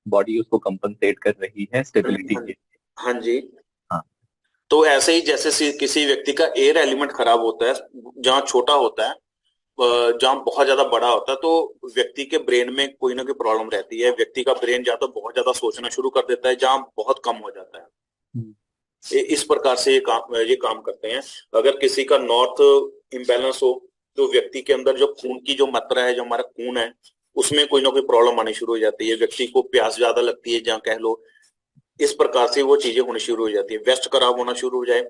Body उसको compensate कर रही है स्टेबिलिटी हाँ के। हाँ जी। हाँ। तो ऐसे ही जैसे किसी व्यक्ति का एयर एलिमेंट खराब होता है, जहाँ छोटा होता है, जहाँ बहुत ज्यादा बड़ा होता है, तो व्यक्ति के ब्रेन में कोई ना कोई प्रॉब्लम रहती है। व्यक्ति का ब्रेन या तो बहुत ज्यादा सोचना शुरू कर देता है, जहाँ बहुत कम हो जाता है। हम्म। इस प्रकार से ये काम करते हैं। अगर किसी का नॉर्थ इम्बैलेंस हो, तो व्यक्ति के अंदर जो खून की जो मात्रा है, जो हमारा खून है, उसमें कोई ना कोई प्रॉब्लम आनी शुरू हो जाती है। व्यक्ति को प्यास ज्यादा लगती है, जहाँ कह लो। इस प्रकार से वो चीजें होनी शुरू हो जाती है। वेस्ट खराब होना शुरू हो जाए,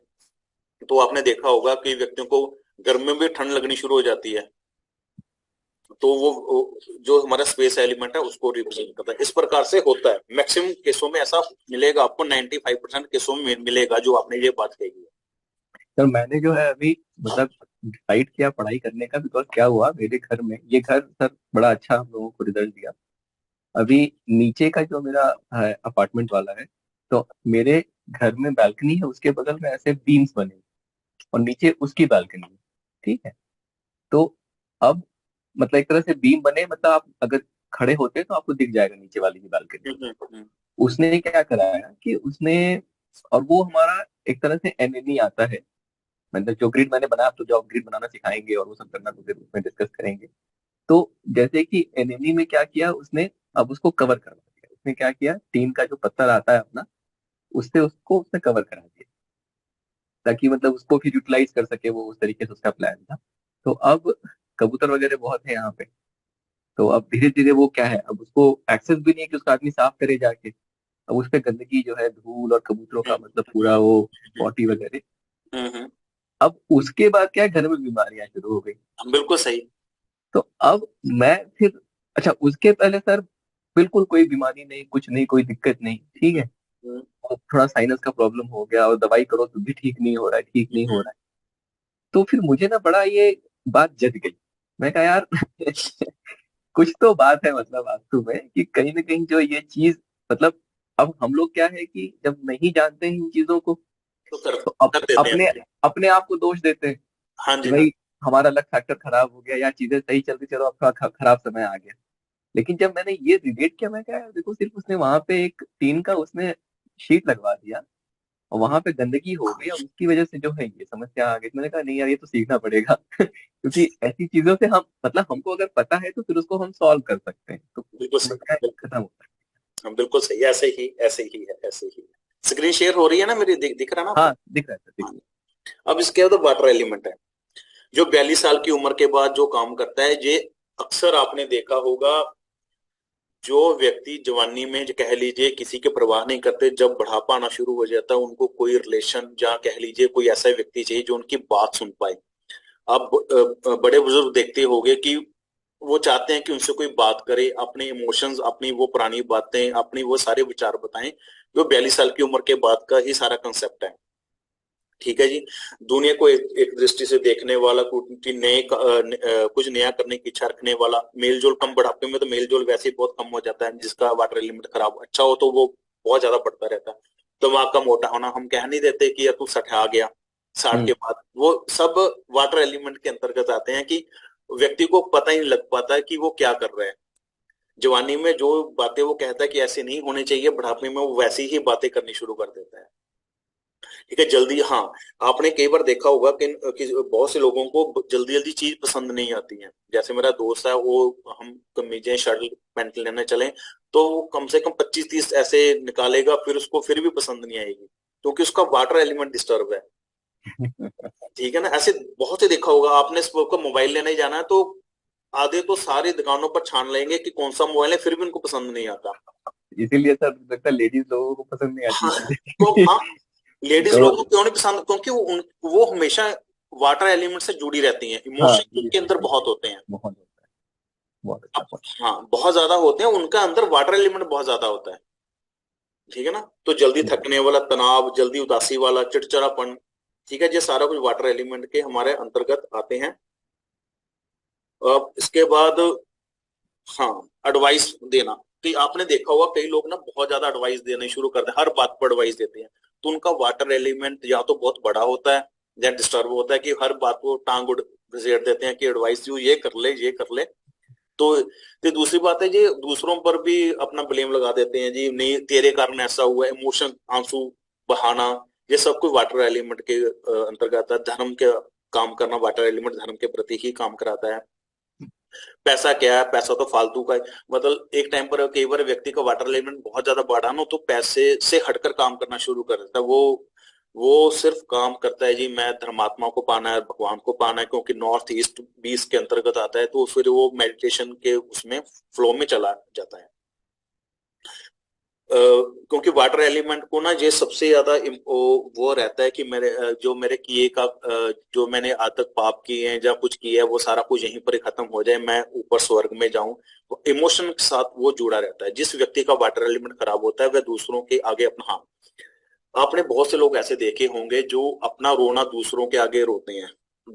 तो आपने देखा होगा कि व्यक्तियों को गर्मी में भी ठंड लगनी शुरू हो जाती है। तो वो जो हमारा स्पेस एलिमेंट है उसको रिप्रेजेंट करता है। इस प्रकार से होता है। मैक्सिमम केसों में ऐसा मिलेगा आपको, 95% केसों में मिलेगा जो आपने ये बात कही है। सर मैंने जो है अभी मतलब डिसाइड किया पढ़ाई करने का, बिकॉज क्या हुआ मेरे घर में, ये घर सर बड़ा अच्छा हम लोगों को रिजल्ट दिया। अभी नीचे का जो मेरा है अपार्टमेंट वाला है, तो मेरे घर में बैल्कनी है, उसके बगल में ऐसे बीम्स बने हैं, और नीचे उसकी बैल्कनी है। ठीक है। तो अब मतलब एक तरह से बीम बने, मतलब आप अगर खड़े होते हैं तो आपको दिख जाएगा नीचे वाली की बालकनी। हम्म। उसने क्या कराया कि उसने, और वो हमारा एक तरह से एनएनी आता है, मतलब जो ग्रिड मैंने बनाया, तो जो आप ग्रिड बनाना सिखाएंगे और वो सब करना तो फिर उसमें डिस्कस करेंगे। तो जैसे कि एनएनी में क्या किया उसने, अब उसको कवर करवा दिया। उसने क्या किया, टीन का जो पत्थर आता है अपना, उससे उसको उसने कवर करा दिया, ताकि मतलब उसको फिर यूटिलाइज कर सके वो, उस तरीके से उसका प्लान था। तो अब कबूतर वगैरह बहुत है यहाँ पे, तो अब धीरे धीरे वो क्या है, अब उसको एक्सेस भी नहीं है कि उसका आदमी साफ करे जाके। अब उस पे गंदगी जो है, धूल और कबूतरों का मतलब पूरा वो पॉटी वगैरह। हम्म। अब उसके बाद क्या है, घर में बीमारियां शुरू हो गई। बिल्कुल सही। तो अब मैं फिर, अच्छा उसके पहले सर बिल्कुल कोई बीमारी नहीं, कुछ नहीं, कोई दिक्कत नहीं, ठीक है। हम्म, और थोड़ा साइनस का प्रॉब्लम हो गया, और दवाई करो तो भी ठीक नहीं हो रहा है, ठीक नहीं हो रहा है। तो फिर मुझे ना बड़ा ये बात जग गई। मैं कहा यार कुछ तो बात है मतलब वास्तु में, कि कहीं ना कहीं जो ये चीज, मतलब अब हम लोग क्या है कि जब नहीं जानते हैं इन चीजों को, तो कर तो कर देते अपने हैं। अपने आप को दोष देते हैं हाँ कि जी, हाँ। भाई हमारा लक फैक्टर खराब हो गया, या चीजें सही चल रही, चलो अब थोड़ा खराब समय आ गया। लेकिन जब मैंने ये रिलेट किया, मैं क्या यार देखो, सिर्फ उसने वहां पे एक टीन का उसने शीट लगवा दिया, और वहां पे गंदगी हो गई, और उसकी वजह से जो है ये समस्या आ गई। तो मैंने कहा नहीं यार, ये तो सीखना पड़ेगा क्योंकि ऐसी चीजों से हम, मतलब हमको अगर पता है तो फिर उसको हम सॉल्व कर सकते हैं, तो बिल्कुल समस्या सही। खत्म होता हाँ, बिल्कुल सही। ऐसे ही, ऐसे ही है, ऐसे ही है। स्क्रीन शेयर हो रही है ना मेरी? दिख रहा ना है। आपको? हाँ दिख रहा है सर, दिख हाँ। रहा अब इसके बाद वाटर एलिमेंट है, जो 42 साल की उम्र के बाद जो काम करता है। ये अक्सर आपने देखा होगा, जो व्यक्ति जवानी में जो कह लीजिए किसी के परवाह नहीं करते, जब बुढ़ापा आना शुरू हो जाता है, उनको कोई रिलेशन या कह लीजिए कोई ऐसा व्यक्ति चाहिए जो उनकी बात सुन पाए। आप बड़े बुजुर्ग देखते होंगे कि वो चाहते हैं कि उनसे कोई बात करे, अपने इमोशंस, अपनी वो पुरानी बातें, अपनी वो सारे विचार बताएं। जो 42 साल की उम्र के बाद का ही सारा कंसेप्ट है। ठीक है जी। दुनिया को एक दृष्टि से देखने वाला, कुछ नए कुछ नया करने की इच्छा रखने वाला, मेल जोल कम। बढ़ापे में तो मेल जोल वैसे ही बहुत कम हो जाता है। जिसका वाटर एलिमेंट खराब अच्छा हो तो वो बहुत ज्यादा बढ़ता रहता है। दिमाग का मोटा होना, हम कह नहीं देते कि यार तू सठा गया 60 है। के बाद, वो सब वाटर एलिमेंट के अंतर्गत आते हैं। कि व्यक्ति को पता ही नहीं लग पाता कि वो क्या कर रहा है। जवानी में जो बातें वो कहता है कि ऐसे नहीं होने चाहिए, बुढ़ापे में वो वैसी ही बातें करनी शुरू कर देता है। ठीक है, जल्दी। हाँ, आपने कई बार देखा होगा कि बहुत से लोगों को जल्दी जल्दी चीज पसंद नहीं आती है। जैसे मेरा दोस्त है, वो हम कमीजें शर्ट पैंट लेने चले, तो वो कम से कम 25-30 ऐसे निकालेगा, फिर उसको फिर भी पसंद नहीं आएगी, क्योंकि उसका वाटर एलिमेंट डिस्टर्ब है। ठीक है ना? ऐसे बहुत से देखा होगा आपने। को मोबाइल लेने जाना है, तो आधे तो सारी दुकानों पर छान लेंगे कि कौन सा मोबाइल है, फिर भी उनको पसंद नहीं आता। इसीलिए सर लगता है लेडीज लोगों को पसंद नहीं आती हाँ। तो चीजें हाँ, लेडीज तो लोगों को क्यों नहीं पसंद? क्योंकि वो हमेशा वाटर एलिमेंट से जुड़ी रहती हैं। हाँ इमोशन ये उनके अंदर बहुत होते हैं। बहुत होता है, बहुत अच्छा अब point। हाँ, बहुत ज्यादा होते हैं, उनका अंदर वाटर एलिमेंट बहुत ज्यादा होता है। ठीक है ना? तो जल्दी थकने वाला, तनाव, जल्दी उदासी वाला, चिड़चिड़ापन। ठीक है, ये सारा कुछ वाटर एलिमेंट के हमारे अंतर्गत आते हैं। अब इसके बाद, हाँ, एडवाइस देना। कि आपने देखा होगा कई लोग ना बहुत ज्यादा एडवाइस देने शुरू कर दे, हर बात पर एडवाइस देते हैं। तो उनका वाटर एलिमेंट या तो बहुत बड़ा होता है, या डिस्टर्ब होता है, कि हर बात को टांग उड़ घसीट देते हैं कि एडवाइस यू ये कर ले, ये कर ले। तो दूसरी बात है जी, दूसरों पर भी अपना ब्लेम लगा देते हैं जी, नहीं तेरे कारण ऐसा हुआ, इमोशन आंसू बहाना, ये सब कुछ वाटर एलिमेंट के अंतर्गत है। धर्म के काम करना, वाटर एलिमेंट धर्म के प्रति ही काम कराता है। पैसा क्या है, पैसा तो फालतू का है। मतलब एक टाइम पर कई बार व्यक्ति का वाटर एलिमेंट बहुत ज्यादा बढ़ा ना, तो पैसे से हटकर काम करना शुरू कर देता है। वो सिर्फ काम करता है जी, मैं धर्मात्मा को पाना है, भगवान को पाना है, क्योंकि नॉर्थ ईस्ट भी इसके अंतर्गत आता है, तो फिर वो मेडिटेशन के उसमें फ्लो में चला जाता है। क्योंकि वाटर एलिमेंट को ना ये सबसे ज्यादा वो रहता है कि जो मेरे किए का जो मैंने आज तक पाप किए हैं या कुछ किया है, वो सारा कुछ यहीं पर ही खत्म हो जाए, मैं ऊपर स्वर्ग में जाऊं। तो इमोशन के साथ वो जुड़ा रहता है। जिस व्यक्ति का वाटर एलिमेंट खराब होता है, वह दूसरों के आगे अपना, हाँ, आपने बहुत से लोग ऐसे देखे होंगे जो अपना रोना दूसरों के आगे रोते हैं।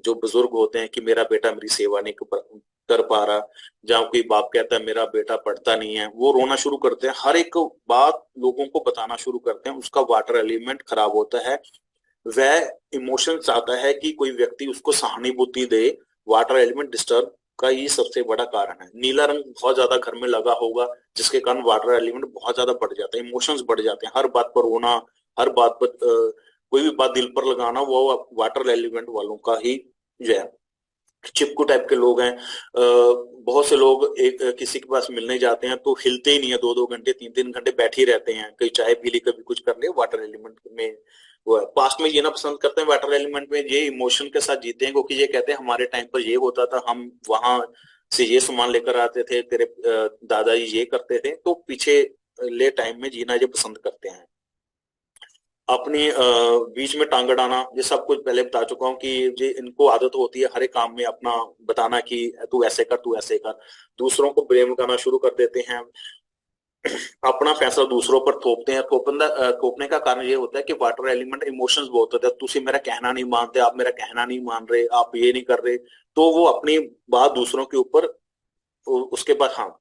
जो बुजुर्ग होते हैं कि मेरा बेटा मेरी सेवा नहीं कर पा रहा, जहाँ कोई बाप कहता है मेरा बेटा पढ़ता नहीं है, वो रोना शुरू करते हैं, हर एक बात लोगों को बताना शुरू करते हैं। उसका वाटर एलिमेंट खराब होता है। वह इमोशन चाहता है कि कोई व्यक्ति उसको सहानुभूति दे। वाटर एलिमेंट डिस्टर्ब का ये सबसे बड़ा कारण है। नीला रंग बहुत ज्यादा घर में लगा होगा, जिसके कारण वाटर एलिमेंट बहुत ज्यादा बढ़ जाता है, इमोशंस बढ़ जाते हैं, हर बात पर रोना, हर बात पर कोई भी बात दिल पर लगाना, वो वाटर एलिमेंट वालों का ही जो है। चिपकू टाइप के लोग हैं। बहुत से लोग एक किसी के पास मिलने जाते हैं तो हिलते ही नहीं है, 2-2 घंटे 3-3 घंटे बैठे ही रहते हैं, कहीं चाय पी ली, कभी कुछ कर ले। वाटर एलिमेंट में वो है, पास्ट में जीना पसंद करते हैं। वाटर एलिमेंट में ये इमोशन के साथ जीते हैं, क्योंकि ये कहते हैं हमारे टाइम पर ये होता था, हम वहां से ये सामान लेकर आते थे, तेरे दादाजी ये करते थे, तो पीछे ले टाइम में जीना ये पसंद करते हैं। अपनी बीच में टांग अड़ाना, ये सब कुछ पहले बता चुका हूँ कि ये इनको आदत होती है हर एक काम में अपना बताना कि तू ऐसे कर, तू ऐसे कर। दूसरों को ब्लेम करना शुरू कर देते हैं, अपना फैसला दूसरों पर थोपते हैं। थोपने का कारण ये होता है कि वाटर एलिमेंट इमोशंस बहुत होते हैं। तुसी मेरा कहना नहीं मानते, आप मेरा कहना नहीं मान रहे, आप ये नहीं कर रहे, तो वो अपनी बात दूसरों के ऊपर। उसके बाद हाँ,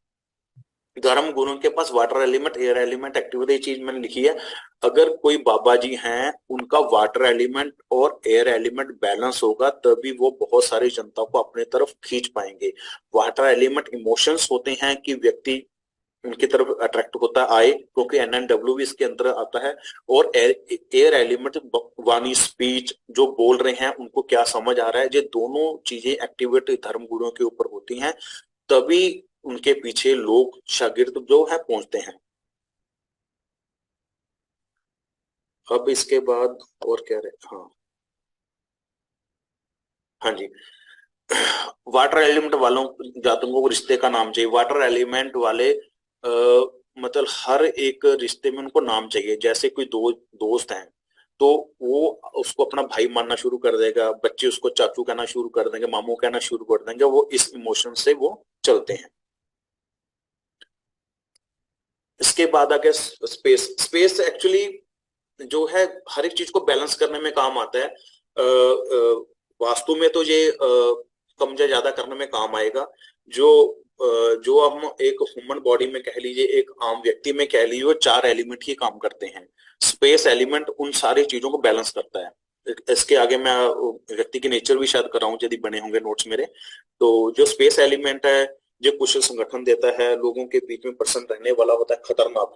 धर्म गुरु के पास water element, air element activity चीज मैंने लिखी है। अगर कोई बाबा जी हैं, उनका वाटर एलिमेंट और एयर एलिमेंट बैलेंस होगा, तभी वो बहुत सारी जनता को अपने तरफ खींच पाएंगे। वाटर एलिमेंट इमोशंस होते हैं कि व्यक्ति उनकी तरफ अट्रैक्ट होता आए, क्योंकि NNW भी इसके अंदर आता है। और एयर एलिमेंट वाणी, स्पीच, जो बोल रहे हैं उनको क्या समझ आ रहा है, ये दोनों चीजें एक्टिवेट धर्म गुरुओं के ऊपर होती हैं, तभी उनके पीछे लोग शागिर्द जो है पहुंचते हैं। अब इसके बाद और क्या रहे, हाँ हाँ जी, वाटर एलिमेंट वालों जातकों को रिश्ते का नाम चाहिए। वाटर एलिमेंट वाले मतलब हर एक रिश्ते में उनको नाम चाहिए। जैसे कोई दोस्त हैं, तो वो उसको अपना भाई मानना शुरू कर देगा, बच्चे उसको चाचू कहना शुरू कर देंगे, मामू कहना शुरू कर देंगे, वो इस इमोशन से वो चलते हैं। इसके बाद आ गया स्पेस। स्पेस एक्चुअली जो है हर एक चीज को बैलेंस करने में काम आता है। वास्तु में तो ये कम या ज्यादा करने में काम आएगा। जो जो हम एक ह्यूमन बॉडी में कह लीजिए, एक आम व्यक्ति में कह लीजिए, वो 4 एलिमेंट ही काम करते हैं। स्पेस एलिमेंट उन सारी चीजों को बैलेंस करता है। इसके आगे मैं व्यक्ति के नेचर भी शायद कराऊं, यदि बने होंगे नोट्स मेरे। तो जो स्पेस एलिमेंट है, जो कुशल संगठन देता है, लोगों के बीच में प्रसन्न रहने वाला होता है, खतरनाक,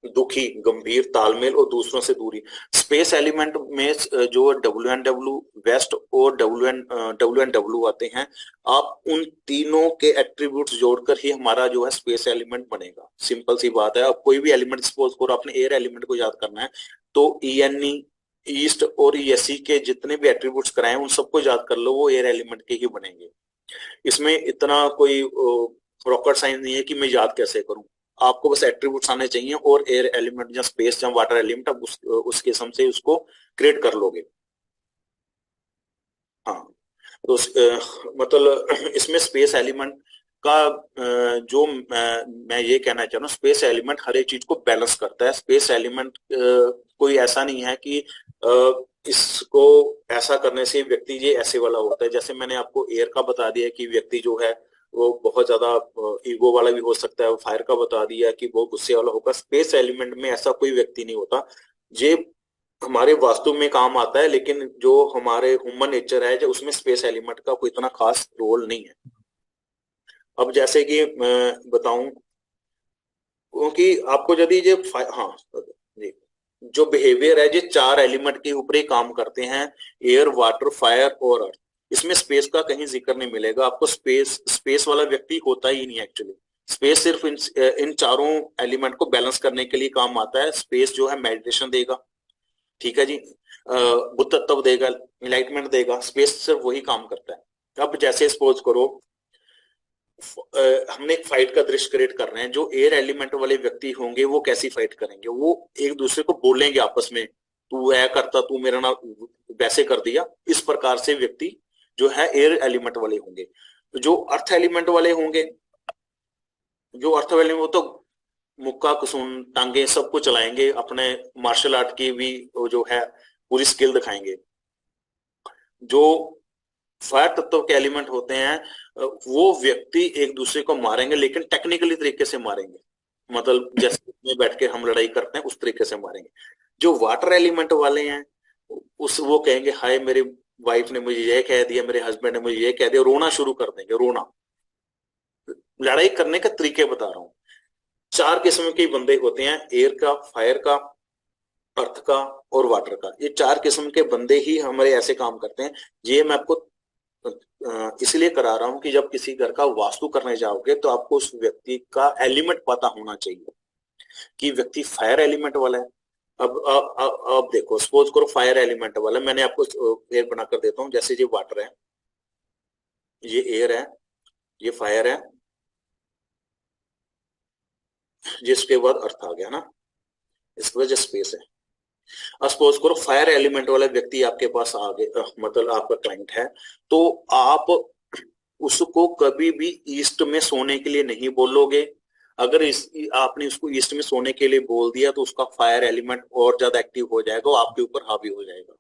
दुखी, गंभीर, तालमेल और दूसरों से दूरी। स्पेस एलिमेंट में जो WNW वेस्ट और WNW आते हैं, आप उन तीनों के एट्रीब्यूट्स जोड़कर ही हमारा जो है स्पेस एलिमेंट बनेगा। सिंपल सी बात है। अब कोई भी एलिमेंट सपोज करो आपने एयर एलिमेंट को याद करना है, तो ENE, ईस्ट और ESE के जितने भी एट्रीब्यूट्स कराए उन सबको याद कर लो, वो एयर एलिमेंट के ही बनेंगे। इसमें इतना कोई रॉकेट साइंस नहीं है कि मैं याद कैसे करूं। आपको बस एट्रीब्यूट्स आने चाहिए और एयर एलिमेंट या स्पेस या वाटर एलिमेंट, आप उस किस्म से उसको क्रिएट कर लोगे। हाँ, तो मतलब इसमें स्पेस एलिमेंट का जो मैं ये कहना चाह रहा हूँ, स्पेस एलिमेंट हर एक चीज को बैलेंस करता है। स्पेस एलिमेंट कोई ऐसा नहीं है कि इसको ऐसा करने से व्यक्ति ये ऐसे वाला होता है। जैसे मैंने आपको एयर का बता दिया कि व्यक्ति जो है वो बहुत ज्यादा ईगो वाला भी हो सकता है। फायर का बता दिया कि वो गुस्से वाला होगा। स्पेस एलिमेंट में ऐसा कोई व्यक्ति नहीं होता। ये हमारे वास्तु में काम आता है, लेकिन जो हमारे ह्यूमन नेचर है जो उसमें स्पेस एलिमेंट का कोई इतना खास रोल नहीं है। अब जैसे कि मैं बताऊं, क्योंकि आपको यदि ये हाँ जी, जो बिहेवियर है ये चार एलिमेंट के ऊपर ही काम करते हैं, एयर, वाटर, फायर और अर्थ। इसमें स्पेस का कहीं जिक्र नहीं मिलेगा आपको। स्पेस स्पेस वाला व्यक्ति होता ही नहीं एक्चुअली। स्पेस सिर्फ इन चारों एलिमेंट को बैलेंस करने के लिए काम आता है। स्पेस जो है मेडिटेशन देगा, ठीक है जी, बुद्ध तत्व देगा, इनलाइटमेंट देगा। स्पेस सिर्फ वही काम करता है। अब जैसे सपोज करो हमने एक फाइट का दृश्य क्रिएट कर रहे हैं, जो एयर एलिमेंट वाले व्यक्ति होंगे वो कैसी फाइट करेंगे, वो एक दूसरे को बोलेंगे आपस में, तू ऐ करता, तू मेरा ना वैसे कर दिया। इस प्रकार से व्यक्ति जो है एयर एलिमेंट वाले होंगे। जो अर्थ एलिमेंट वाले होंगे, जो अर्थ वाले वो तो मुक्का, कुसुम, टांगे सब कुछ चलाएंगे, अपने मार्शल आर्ट की भी वो जो है पूरी स्किल दिखाएंगे। जो फायर तत्व के एलिमेंट होते हैं वो व्यक्ति एक दूसरे को मारेंगे, लेकिन टेक्निकली तरीके से मारेंगे, मतलब जैसे में बैठ के हम लड़ाई करते हैं उस तरीके से मारेंगे। जो वाटर एलिमेंट वाले हैं उस वो कहेंगे हाय मेरी वाइफ ने मुझे ये कह दिया, मेरे हस्बैंड ने मुझे ये कह दिया, रोना शुरू कर देंगे, रोना। लड़ाई करने के तरीके बता रहा हूँ। चार किस्म के बंदे होते हैं, एयर का, फायर का, अर्थ का और वाटर का। ये चार किस्म के बंदे ही हमारे ऐसे काम करते हैं। ये मैं आपको इसलिए करा रहा हूं कि जब किसी घर का वास्तु करने जाओगे तो आपको उस व्यक्ति का एलिमेंट पता होना चाहिए कि व्यक्ति फायर एलिमेंट वाला है। अब देखो, सपोज करो फायर एलिमेंट वाला, मैंने आपको एयर बनाकर देता हूं। जैसे ये वाटर है, ये एयर है, ये फायर है, जिसके बाद अर्थ आ गया ना, इसके बाद स्पेस है। अब सपोज करो फायर एलिमेंट वाला व्यक्ति आपके पास आ गए, मतलब आपका क्लाइंट है, तो आप उसको कभी भी ईस्ट में सोने के लिए नहीं बोलोगे। अगर आपने उसको ईस्ट में सोने के लिए बोल दिया तो उसका फायर एलिमेंट और ज्यादा एक्टिव हो जाएगा, आपके ऊपर हावी हो जाएगा।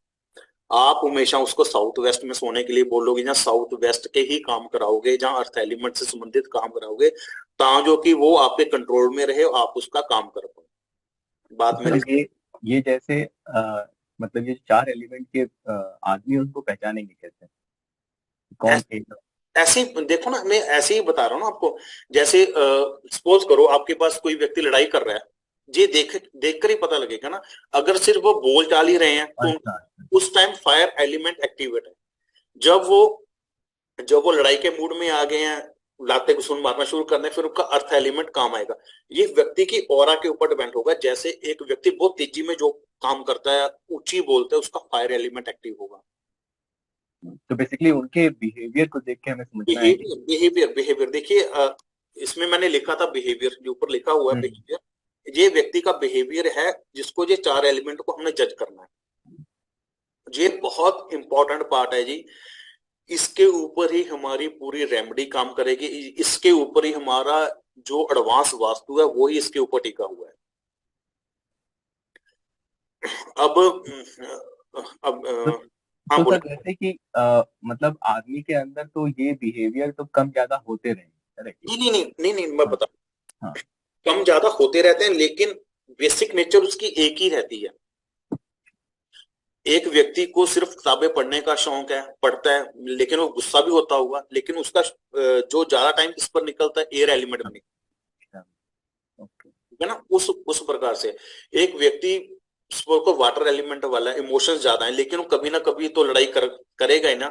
आप हमेशा उसको साउथ वेस्ट में सोने के लिए बोलोगे, जहाँ साउथ वेस्ट के ही काम कराओगे, जहाँ अर्थ एलिमेंट से संबंधित काम कराओगे, ताकि कि वो आपके कंट्रोल में रहे, आप उसका काम कर पाओ। बात मेरी मतलब ये जैसे मतलब ये चार एलिमेंट के आदमी उनको पहचानेंगे कैसे, कौन एक? ऐसे ही देखो ना, मैं ऐसे ही बता रहा हूँ ना आपको। जैसे सपोज करो आपके पास कोई व्यक्ति लड़ाई कर रहा है, ये देख कर ही पता लगेगा ना। अगर सिर्फ वो बोल चाल ही रहे हैं तो अच्छा। उस टाइम फायर एलिमेंट एक्टिवेट है। जब वो जब वो लड़ाई के मूड में आ गए हैं, लाते घुसून मारना शुरू करना है, फिर उसका अर्थ एलिमेंट काम आएगा। ये व्यक्ति की ऑरा के ऊपर डिपेंड होगा। जैसे एक व्यक्ति बहुत तेजी में जो काम करता है, ऊंची बोलता है, उसका फायर एलिमेंट एक्टिव होगा। तो बेसिकली उनके बिहेवियर को देख के हमें समझना है कि बिहेवियर बिहेवियर बिहेवियर देखिए, इसमें मैंने लिखा था बिहेवियर, जो ऊपर लिखा हुआ है हम्म, बिहेवियर, ये व्यक्ति का बिहेवियर है, जिसको ये चार एलिमेंट को हमने जज करना है। ये बहुत इंपॉर्टेंट पार्ट है जी। इसके ऊपर ही हमारी पूरी रेमेडी काम करेगी। इसके ऊपर ही हमारा जो एडवांस वास्तु है वो ही इसके ऊपर टिका हुआ है। अब तो, हाँ तो बोले। सर जैसे कि मतलब आदमी के अंदर तो ये बिहेवियर तो कम ज्यादा होते रहे, करेक्ट? नहीं नहीं नहीं नहीं नहीं, मैं हाँ बता, हाँ। कम ज्यादा होते रहते हैं, लेकिन बेसिक नेचर उसकी एक ही रहती है। एक व्यक्ति को सिर्फ किताबें पढ़ने का शौक है, पढ़ता है, लेकिन वो गुस्सा भी होता होगा, लेकिन उसका जो ज्यादा टाइम इस पर निकलता है एयर एलिमेंट में निकलता अच्छा, ओके। है ना। उस प्रकार से एक व्यक्ति को वाटर एलिमेंट वाला इमोशंस ज्यादा है, लेकिन वो कभी ना कभी तो लड़ाई करेगा ही ना,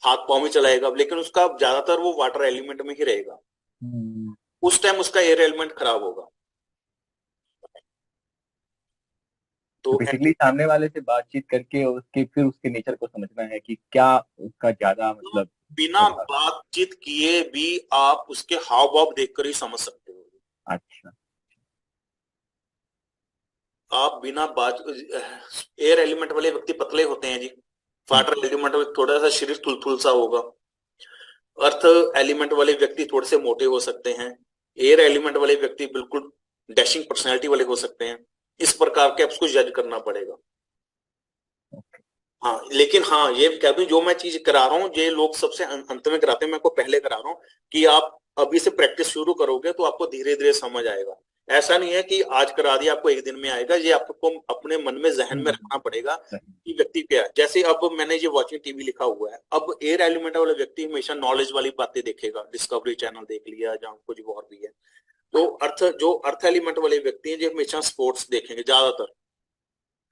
हाथ पांव में चलाएगा, लेकिन उसका ज्यादातर वो वाटर एलिमेंट में ही रहेगा। हम्म, उस टाइम उसका एयर एलिमेंट खराब होगा। तो तो बेसिकली सामने वाले से बातचीत करके उसके फिर उसके नेचर को समझना है कि क्या उसका ज्यादा मतलब बिना प्रभाव। बातचीत किए भी आप उसके हाव भाव देखकर ही समझ सकते हो। अच्छा। आप बिना बात, एयर एलिमेंट वाले व्यक्ति पतले होते हैं जी, हम्म, वाटर एलिमेंट में थोड़ा सा शरीर थुलथुल सा होगा। अर्थ एलिमेंट वाले व्यक्ति थोड़े से मोटे हो सकते हैं। एयर एलिमेंट वाले व्यक्ति बिल्कुल डैशिंग पर्सनैलिटी वाले हो सकते हैं। इस प्रकार के आपको जज करना पड़ेगा। ओके। हाँ, लेकिन हाँ ये कह दूं, जो मैं चीज करा रहा हूँ ये लोग सबसे अंत में कराते हैं, मैं आपको पहले करा रहा हूँ कि आप अभी से प्रैक्टिस शुरू करोगे तो आपको धीरे धीरे समझ आएगा ऐसा नहीं है कि आज करा दिया आपको एक दिन में आएगा, ये आपको अपने मन में जहन में रखना पड़ेगा कि व्यक्ति क्या है। जैसे अब मैंने ये वॉचिंग टीवी लिखा हुआ है, अब एयर एलिमेंट वाला व्यक्ति हमेशा नॉलेज वाली बातें देखेगा, डिस्कवरी चैनल देख लिया जहाँ कुछ और भी है। तो जो अर्थ एलिमेंट वाले व्यक्ति हैं, जो हमेशा स्पोर्ट्स देखेंगे ज्यादातर,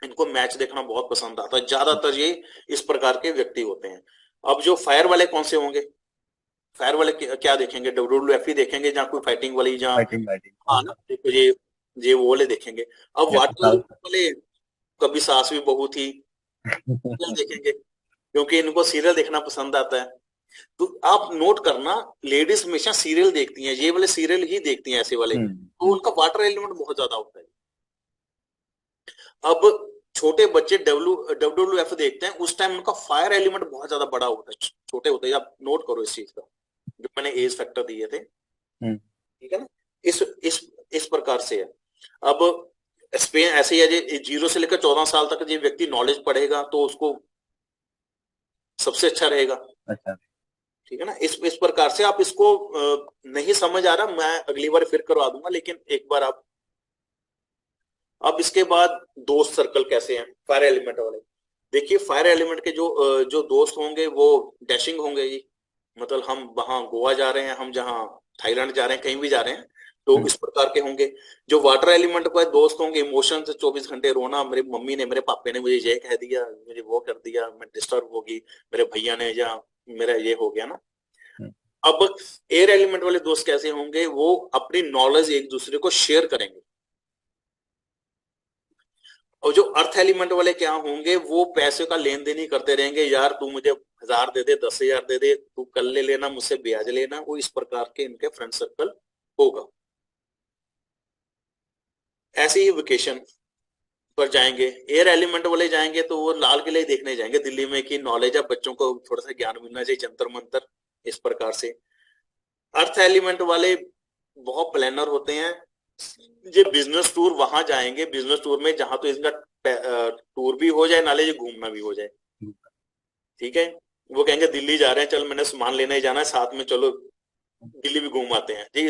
इनको मैच देखना बहुत पसंद आता है, ज्यादातर ये इस प्रकार के व्यक्ति होते हैं। अब जो फायर वाले कौन से होंगे, फायर वाले क्या देखेंगे, WWF ही देखेंगे जहाँ कोई फाइटिंग वाली, जहाँ फाइटिंग फाइटिंग। हाँ ना, देखो ये वो वाले देखेंगे। अब वाटर वाले कभी सास भी बहू थी क्या देखेंगे, क्योंकि इनको सीरियल देखना पसंद आता है। तो आप नोट करना, लेडीज हमेशा सीरियल देखती हैं, ये वाले सीरियल ही देखती हैं ऐसे वाले, तो उनका वाटर एलिमेंट बहुत ज्यादा होता है। अब छोटे बच्चे WWF देखते हैं, उस टाइम उनका फायर एलिमेंट बहुत ज्यादा बड़ा होता है, छोटे होते हैं। आप नोट करो इस चीज का, जो मैंने एज फैक्टर दिए थे, ठीक है ना, इस प्रकार से है। अब स्पेन ऐसे ही है, 0 से लेकर 14 साल तक जो व्यक्ति नॉलेज पढ़ेगा तो उसको सबसे अच्छा रहेगा। अच्छा, ठीक है ना, इस प्रकार से आप इसको नहीं समझ आ रहा, मैं अगली बार फिर करवा दूंगा, लेकिन एक बार आप। अब इसके बाद दोस्त सर्कल कैसे हैं फायर एलिमेंट वाले। देखिए फायर एलिमेंट के जो दोस्त होंगे वो डैशिंग होंगे जी, मतलब हम वहां गोवा जा रहे हैं, हम जहाँ थाईलैंड जा रहे हैं, कहीं भी जा रहे हैं, तो इस प्रकार के होंगे। जो वाटर एलिमेंट के दोस्त होंगे, इमोशन से 24 घंटे रोना, मेरी मम्मी ने, मेरे पापे ने मुझे ये कह दिया, मुझे वो कर दिया, मैं डिस्टर्ब होगी, मेरे भैया ने, या मेरा ये हो गया ना। अब एयर एलिमेंट वाले दोस्त कैसे होंगे, वो अपनी नॉलेज एक दूसरे को शेयर करेंगे। और जो अर्थ एलिमेंट वाले क्या होंगे, वो पैसे का लेन देन ही करते रहेंगे, यार तू मुझे 1000 दे दे, 10,000 दे दे, तू कल ले लेना, मुझसे ब्याज लेना, वो इस प्रकार के इनके फ्रेंड सर्कल होगा। ऐसे ही वेकेशन पर जाएंगे, एयर एलिमेंट वाले जाएंगे तो वो लाल किले देखने जाएंगे दिल्ली में, कि नॉलेज है, बच्चों को थोड़ा सा ज्ञान मिलना चाहिए, जंतर मंतर, इस प्रकार से। अर्थ एलिमेंट वाले बहुत प्लानर होते हैं, ये बिजनेस टूर वहां जाएंगे, बिजनेस टूर में जहां तो इनका टूर भी हो जाए, नाले ये घूमना भी हो जाए। ठीक है, वो कहेंगे दिल्ली जा रहे हैं, चल मैंने सामान लेने ही जाना है, साथ में चलो दिल्ली भी घूम आते हैं जी।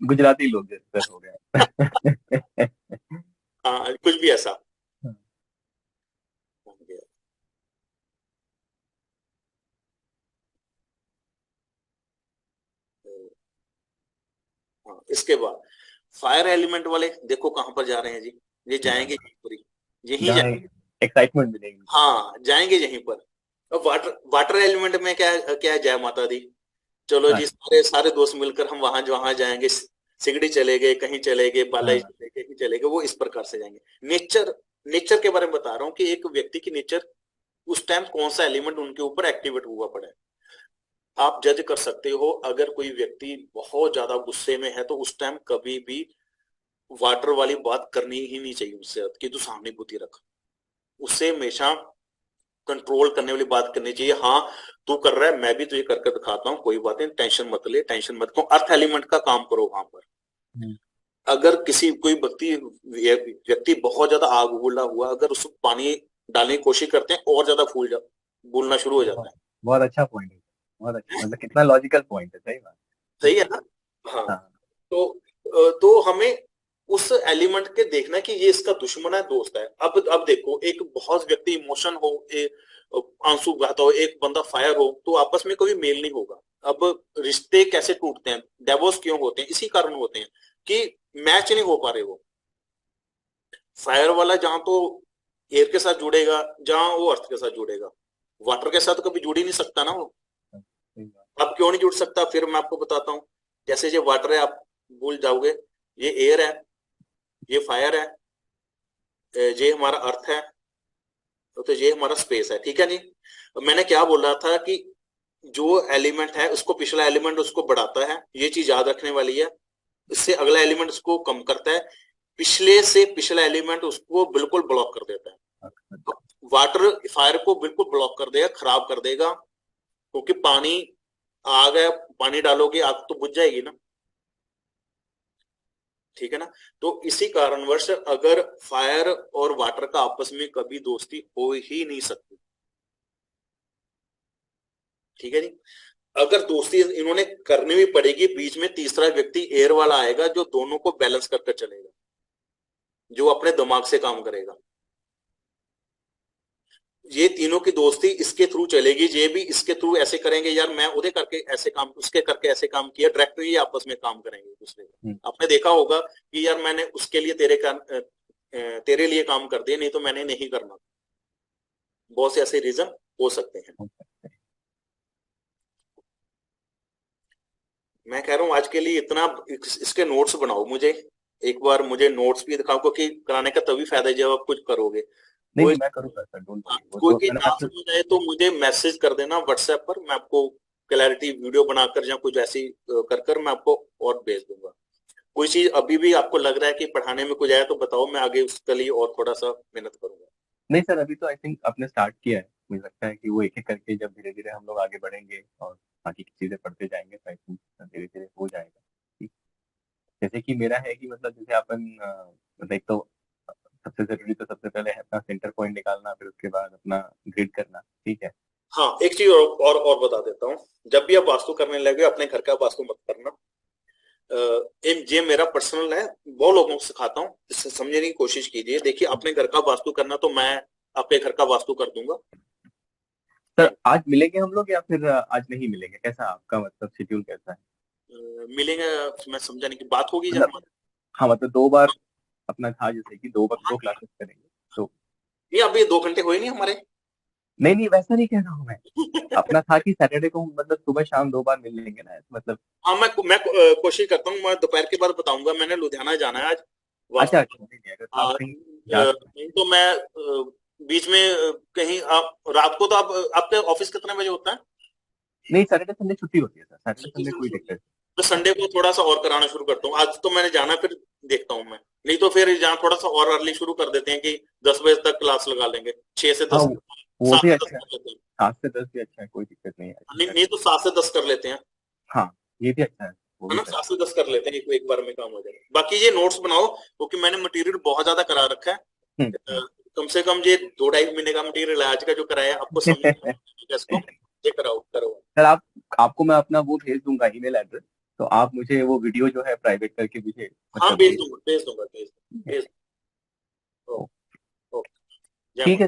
गुजराती लोग जैसे हो गए। हाँ, कुछ भी ऐसा। हाँ, इसके बाद फायर एलिमेंट वाले देखो कहां पर जा रहे हैं जी, ये जाएंगे यहीं पर ही, यहीं जहाँ जाएंगे। एक्साइटमेंट मिलेगी। हाँ, जाएंगे यहीं पर। अब वाटर वाटर एलिमेंट में क्या क्या है, जय माता दी, चलो हाँ जी, सारे सारे दोस्त मिलकर हम वहां वहां जाएंगे, सिगड़ी चले गए, कहीं चले गए, बालाई हाँ चले गए, कहीं चले गए, वो इस प्रकार से जाएंगे। नेचर नेचर के बारे में बता रहा हूँ कि एक व्यक्ति की नेचर उस टाइम कौन सा एलिमेंट उनके ऊपर एक्टिवेट हुआ पड़ा है। आप जज कर सकते हो, अगर कोई व्यक्ति बहुत ज्यादा गुस्से में है तो उस टाइम कभी भी वाटर वाली बात करनी ही नहीं चाहिए उससे, कि तू सहानुभूति रख, उससे हमेशा कंट्रोल करने वाली बात करनी चाहिए। हाँ, तू कर रहा है, मैं भी तुझे करके दिखाता हूँ, कोई बात नहीं, टेंशन मत ले, टेंशन मत करो, अर्थ एलिमेंट का काम करो वहां पर। अगर किसी कोई व्यक्ति बहुत ज्यादा आग उगला हुआ, अगर उसको पानी डालने की कोशिश करते हैं, और ज्यादा बोलना शुरू हो जाता है। बहुत अच्छा पॉइंट है, बहुत अच्छा, मतलब कितना लॉजिकल पॉइंट है, सही बात। सही है ना। हाँ, हाँ तो हमें उस एलिमेंट के देखना कि ये इसका दुश्मन है दोस्त है। अब देखो, एक बहुत व्यक्ति इमोशन हो, आंसू बहाता हो, एक बंदा फायर हो, तो आपस में कभी मेल नहीं होगा। अब रिश्ते कैसे टूटते हैं, डिवोर्स क्यों होते हैं, इसी कारण होते हैं कि मैच नहीं हो पा रहे। वो फायर वाला जहां तो एयर के साथ जुड़ेगा, जहां वो अर्थ के साथ जुड़ेगा, वाटर के साथ तो कभी जुड़ ही नहीं सकता ना वो। सही बात। अब क्यों नहीं जुड़ सकता, फिर मैं आपको बताता हूँ। जैसे ये वाटर है, आप भूल जाओगे, ये एयर है, ये फायर है, ये हमारा अर्थ है, तो ये हमारा स्पेस है। ठीक है जी। मैंने क्या बोल रहा था कि जो एलिमेंट है उसको पिछला एलिमेंट उसको बढ़ाता है, ये चीज याद रखने वाली है। इससे अगला एलिमेंट उसको कम करता है, पिछले से पिछला एलिमेंट उसको बिल्कुल ब्लॉक कर देता है। वाटर फायर को बिल्कुल ब्लॉक कर देगा, खराब कर देगा, क्योंकि पानी आग है, पानी डालोगे आग तो बुझ जाएगी ना। ठीक है ना। तो इसी कारणवश अगर फायर और वाटर का आपस में कभी दोस्ती हो ही नहीं सकती। ठीक है जी। अगर दोस्ती इन्होंने करनी भी पड़ेगी, बीच में तीसरा व्यक्ति एयर वाला आएगा जो दोनों को बैलेंस करके चलेगा, जो अपने दिमाग से काम करेगा। ये तीनों की दोस्ती इसके थ्रू चलेगी, ये भी इसके थ्रू ऐसे करेंगे, यार मैं उधर करके ऐसे काम, उसके करके ऐसे काम किया, डायरेक्ट ये आपस में काम करेंगे दूसरे का। आपने देखा होगा कि यार मैंने उसके लिए तेरे लिए काम कर दिया, नहीं तो मैंने नहीं करना। बहुत से ऐसे रीजन हो सकते हैं। मैं कह रहा हूँ आज के लिए इतना, इसके नोट्स बनाओ, मुझे एक बार मुझे नोट्स भी दिखाओ, क्योंकि कराने का तभी फायदा है जब आप कुछ करोगे। नहीं कोई नहीं, मैं करूंगा सर, डोंट वरी। वो कोई तो भी मैंने ना आपसे, समझ आए तो मुझे मैसेज कर देना व्हाट्सएप पर, मैं आपको क्लैरिटी वीडियो बनाकर या कुछ ऐसी कर कर मैं आपको और भेज दूंगा। कोई चीज अभी भी आपको लग रहा है कि पढ़ाने में कुछ आया तो बताओ, मैं आगे उसके लिए और थोड़ा सा मेहनत करूंगा। नहीं सर, अभी तो आई थिंक आपने स्टार्ट किया है। मुझे लगता है कि वो एक एक करके जब धीरे धीरे हम लोग आगे बढ़ेंगे और बाकी की चीजें पढ़ते जाएंगे तो आई थिंक धीरे धीरे हो जाएगा। ठीक। जैसे कि मेरा है कि मतलब जैसे अपन मतलब एक तो सबसे जरूरी तो सबसे पहले है अपना सेंटर पॉइंट निकालना, फिर उसके बाद अपना ग्रिड करना। ठीक है। हाँ, एक चीज और बता देता हूँ। जब भी आप वास्तु करने लगे अपने घर का वास्तु मत करना। ये मेरा पर्सनल है, बहुत लोगों को सिखाता हूँ, इससे समझने की कोशिश कीजिए। देखिए, अपने घर का वास्तु करना तो मैं आपके घर का वास्तु कर दूंगा। सर आज मिलेंगे हम लोग या फिर आज नहीं मिलेंगे, कैसा आपका मतलब शेड्यूल कैसा है? मिलेंगे, मैं समझाने की बात होगी जब मतलब हमारी। हाँ, मतलब 2 बार अपना था जैसे कि 2 क्लासेस करेंगे तो। ये अभी 2 घंटे हुए नहीं हमारे। नहीं नहीं, वैसा नहीं कह रहा हूँ मैं। अपना था कि सैटरडे को हम मतलब सुबह शाम 2 बार मिल लेंगे ना, मतलब। हाँ, मैं कोशिश करता हूँ, मैं दोपहर के बाद बताऊंगा, मैंने लुधियाना जाना है आज अच्छा वास्तु। अच्छा, नहीं नहीं, अगर आप कहीं जा सकते नहीं तो मैं बीच में कहीं आप रात को तो आप, आपके ऑफिस कितने बजे होता है? नहीं, सैटरडे संडे छुट्टी होती है सर, सैटरडे संडे कोई दिक्कत नहीं। तो संडे को थोड़ा सा और कराना शुरू करता हूँ। आज तो मैंने जाना, फिर देखता हूँ मैं। नहीं तो फिर जहाँ थोड़ा सा और अर्ली शुरू कर देते हैं कि 10 बजे तक क्लास लगा लेंगे, 6 से हाँ 10 वो भी 7 से 10 अच्छा है। कर लेते हैं। 7 से 10 भी अच्छा है, कोई दिक्कत नहीं है, नहीं ऐसा नहीं कर। तो 7 से 10 कर लेते हैं, हाँ, ये भी अच्छा है, वो है भी ना? सही। 7 से 10 कर लेते हैं, एक बार में काम हो जाएगा। बाकी ये नोट्स बनाओ, क्योंकि मैंने मटेरियल बहुत ज्यादा करा रखा है। हम्म। कम से कम ये 2 ढाई महीने का मटेरियल आज का जो कराया आपको समझ आएगा इसको। ये कराओ करो। सर आप, आपको मैं अपना वो भेज दूंगा ईमेल एड्रेस, तो आप मुझे वो वीडियो जो है प्राइवेट करके मुझे हाँ, मतलब भेज भेज दूंगा भेज दूंगा भेज दीजिए। भेज। Okay okay. जय ठीक माता। है।